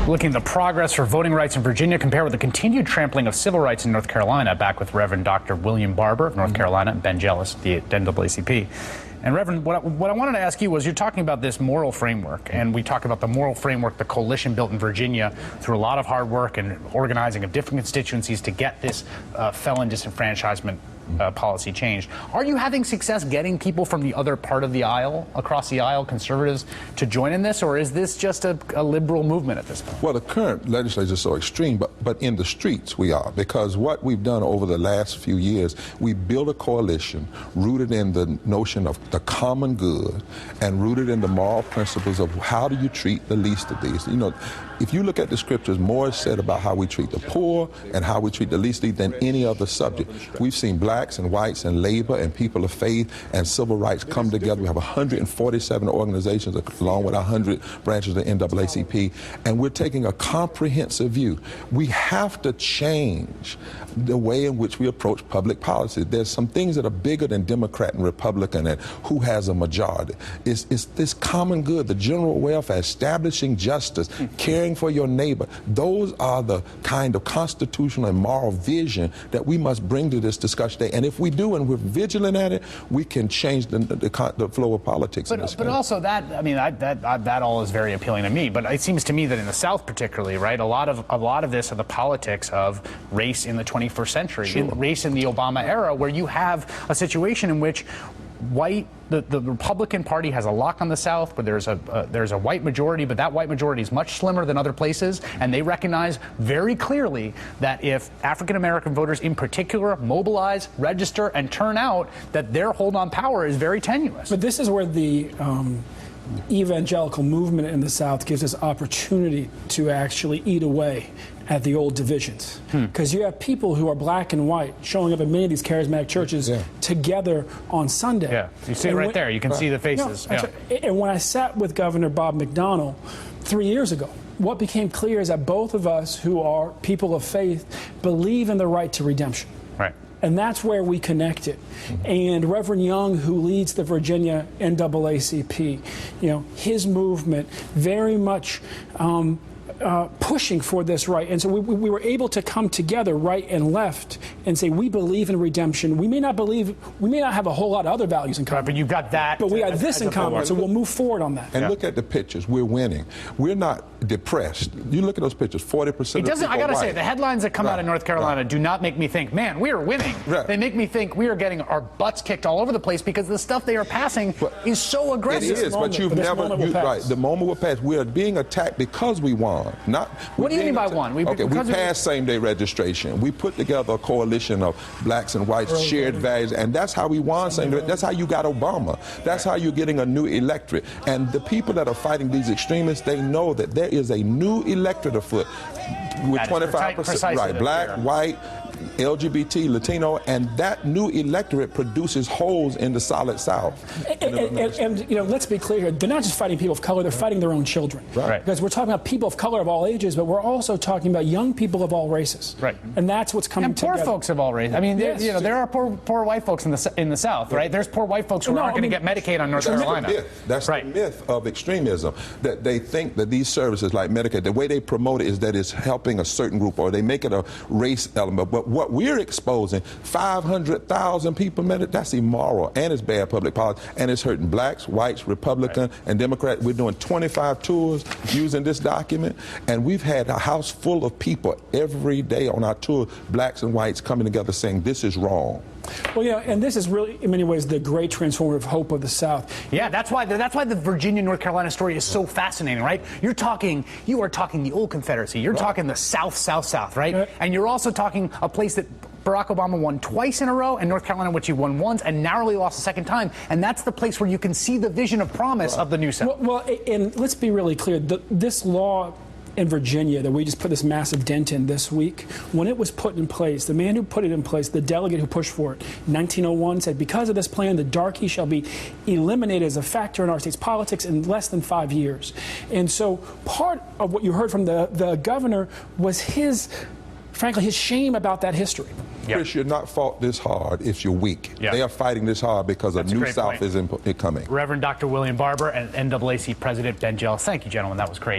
Looking at the progress for voting rights in Virginia compared with the continued trampling of civil rights in North Carolina. Back with Reverend Dr. William Barber of North Carolina and Ben Jealous, the NAACP. And Reverend, what I wanted to ask you was, you're talking about this moral framework, and we talk about the moral framework the coalition built in Virginia through a lot of hard work and organizing of different constituencies to get this felon disenfranchisement policy changed. Are you having success getting people from the other part of the aisle, across the aisle, conservatives, to join in this, or is this just a liberal movement at this point? Well, the current legislature is so extreme, but in the streets we are, because what we've done over the last few years, we built a coalition rooted in the notion of the common good and rooted in the moral principles of how do you treat the least of these. You know, if you look at the scriptures, more is said about how we treat the poor and how we treat the least of these than any other subject. We've seen blacks and whites and labor and people of faith and civil rights come together. We have 147 organizations along with 100 branches of the NAACP, and we're taking a comprehensive view. We have to change the way in which we approach public policy. There's some things that are bigger than Democrat and Republican and who has a majority. It's this common good, the general welfare, establishing justice, caring for your neighbor. Those are the kind of constitutional and moral vision that we must bring to this discussion today. And if we do, and we're vigilant at it, we can change the flow of politics. But also that, I mean, that all is very appealing to me. But it seems to me that in the South, particularly, right, a lot of this are the politics of race in the 21st century, Sure. race in the Obama era, where you have a situation in which the Republican Party has a lock on the South, where there's a white majority, but that white majority is much slimmer than other places, and they recognize very clearly that if African American voters in particular mobilize, register, and turn out, that their hold on power is very tenuous. But this is where the evangelical movement in the South gives us opportunity to actually eat away at the old divisions. Because you have people who are black and white showing up in many of these charismatic churches together on Sunday. Yeah, you see it right there. You can see the faces. No, and when I sat with Governor Bob McDonnell 3 years ago, what became clear is that both of us, who are people of faith, believe in the right to redemption. Right. And that's where we connected. And Reverend Young, who leads the Virginia NAACP, you know, his movement very much pushing for this right. And so we were able to come together, right and left, and say we believe in redemption. We may not have a whole lot of other values in common. Right, but you've got that. But we have this in common, so we'll move forward on that. And look at the pictures. We're winning. We're not depressed. You look at those pictures, 40% of people I gotta say, the headlines that come out of North Carolina do not make me think, man, we are winning. They make me think we are getting our butts kicked all over the place, because the stuff they are passing is so aggressive. It is, but you've never, the moment will pass. We are being attacked because we won. What do you mean by one? We passed same-day registration. We put together a coalition of blacks and whites, shared values, and that's how we won same-day. That's how you got Obama. That's how you're getting a new electorate. And the people that are fighting these extremists, they know that there is a new electorate afoot with 25%, right, black, white, LGBT, Latino, and that new electorate produces holes in the solid South. And you know, let's be clear here, they're not just fighting people of color, they're fighting their own children. Right. Because we're talking about people of color of all ages, but we're also talking about young people of all races. Right. And that's what's coming together. And poor folks of all races. I mean, you know, there are poor white folks in the South, right? There's poor white folks who aren't going to get Medicaid on North Carolina. That's the myth of extremism, that they think that these services like Medicaid, the way they promote it is that it's helping a certain group, or they make it a race element. But what we're exposing, 500,000 people, that's immoral, and it's bad public policy, and it's hurting blacks, whites, Republican, and Democrat. We're doing 25 tours using this document, and we've had a house full of people every day on our tour, blacks and whites, coming together saying this is wrong. Well, yeah, and this is really, in many ways, the great transformative hope of the South. Yeah, that's why the Virginia, North Carolina story is so fascinating, right? You are talking the old Confederacy. You're talking the South, right? And you're also talking a place that Barack Obama won twice in a row, and North Carolina, which he won once and narrowly lost a second time. And that's the place where you can see the vision of promise of the new South. Well, and let's be really clear. This law in Virginia that we just put this massive dent in this week, when it was put in place, the man who put it in place, the delegate who pushed for it, in 1901, said, because of this plan, the darky shall be eliminated as a factor in our state's politics in less than 5 years. And so part of what you heard from the governor was frankly, his shame about that history. Chris, you're not fought this hard if you're weak. They are fighting this hard because a new South is coming. Reverend Dr. William Barber and NAACP President Ben Jealous. Thank you, gentlemen. That was great.